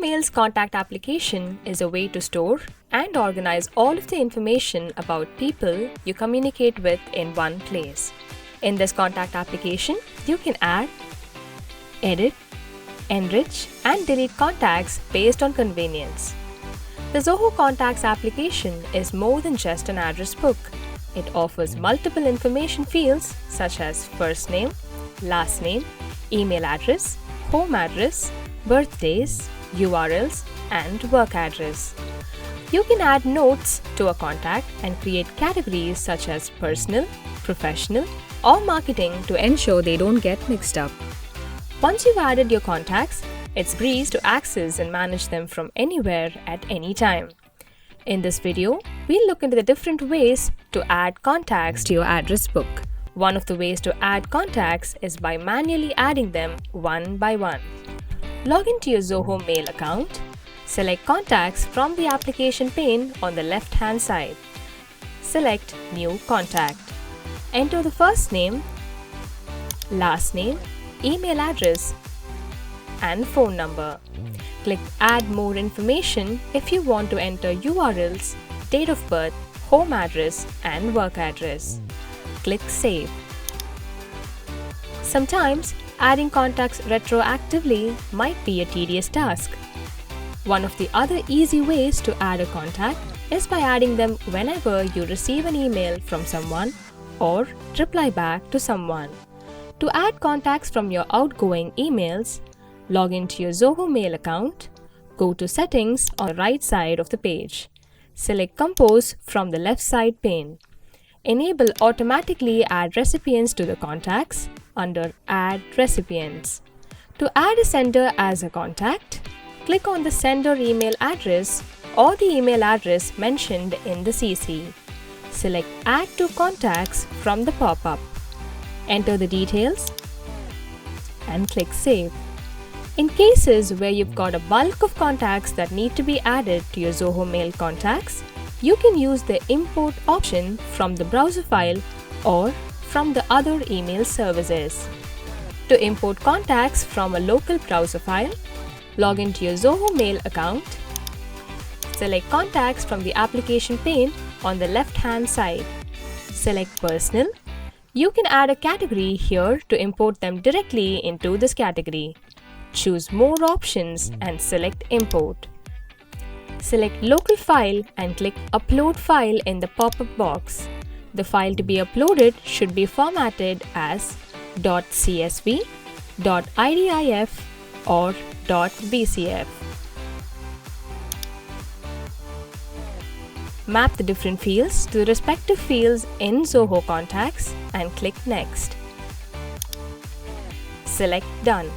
Mail's contact application is a way to store and organize all of the information about people you communicate with in one place. In this contact application, you can add, edit, enrich, and delete contacts based on convenience. The Zoho Contacts application is more than just an address book. It offers multiple information fields such as first name, last name, email address, home address, birthdays, URLs, and work address. You can add notes to a contact and create categories such as personal, professional, or marketing to ensure they don't get mixed up. Once you've added your contacts, it's breeze to access and manage them from anywhere at any time. In this video, we'll look into the different ways to add contacts to your address book. One of the ways to add contacts is by manually adding them one by one. Log into your Zoho Mail account. Select Contacts from the application pane on the left-hand side. Select New Contact. Enter the first name, last name, email address, and phone number. Click Add More Information if you want to enter URLs, date of birth, home address, and work address. Click Save. Sometimes, adding contacts retroactively might be a tedious task. One of the other easy ways to add a contact is by adding them whenever you receive an email from someone or reply back to someone. To add contacts from your outgoing emails, log into your Zoho Mail account, go to Settings on the right side of the page. Select Compose from the left side pane. Enable Automatically Add Recipients to the contacts under Add Recipients. To add a sender as a contact, click on the sender email address or the email address mentioned in the CC. Select Add to Contacts from the pop-up. Enter the details and click Save. In cases where you've got a bulk of contacts that need to be added to your Zoho Mail contacts, you can use the Import option from the browser file or from the other email services. To import contacts from a local browser file, log into your Zoho Mail account. Select Contacts from the application pane on the left-hand side. Select Personal. You can add a category here to import them directly into this category. Choose More Options and select Import. Select Local File and click Upload File in the pop-up box. The file to be uploaded should be formatted as .csv, .idif, or .bcf. Map the different fields to the respective fields in Zoho Contacts and click Next. Select Done.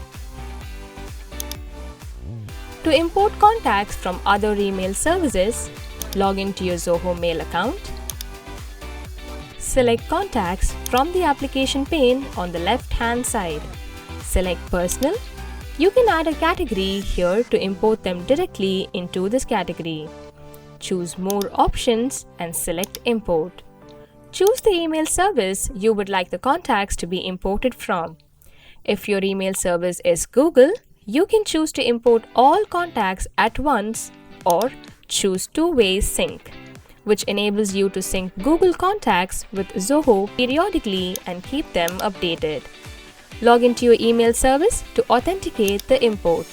To import contacts from other email services, log into your Zoho Mail account. Select Contacts from the application pane on the left-hand side. Select Personal. You can add a category here to import them directly into this category. Choose More Options and select Import. Choose the email service you would like the contacts to be imported from. If your email service is Google, you can choose to import all contacts at once or choose two-way sync, which enables you to sync Google contacts with Zoho periodically and keep them updated. Log into your email service to authenticate the import.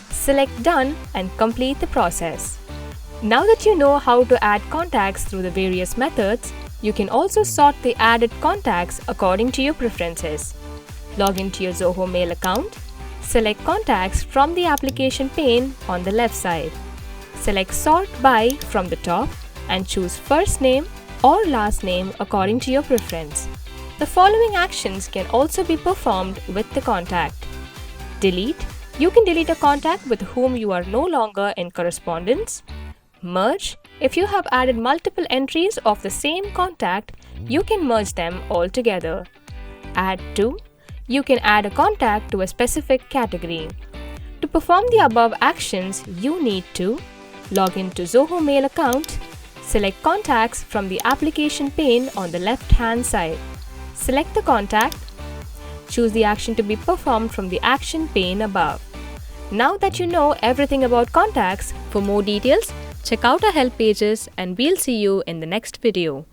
Select Done and complete the process. Now that you know how to add contacts through the various methods, you can also sort the added contacts according to your preferences. Log into your Zoho Mail account. Select Contacts from the application pane on the left side. Select Sort By from the top and choose first name or last name according to your preference. The following actions can also be performed with the contact. Delete. You can delete a contact with whom you are no longer in correspondence. Merge. If you have added multiple entries of the same contact, you can merge them all together. Add to. You can add a contact to a specific category. To perform the above actions, you need to log into Zoho Mail account, select Contacts from the application pane on the left-hand side. Select the contact, choose the action to be performed from the action pane above. Now that you know everything about contacts, for more details, check out our help pages and we'll see you in the next video.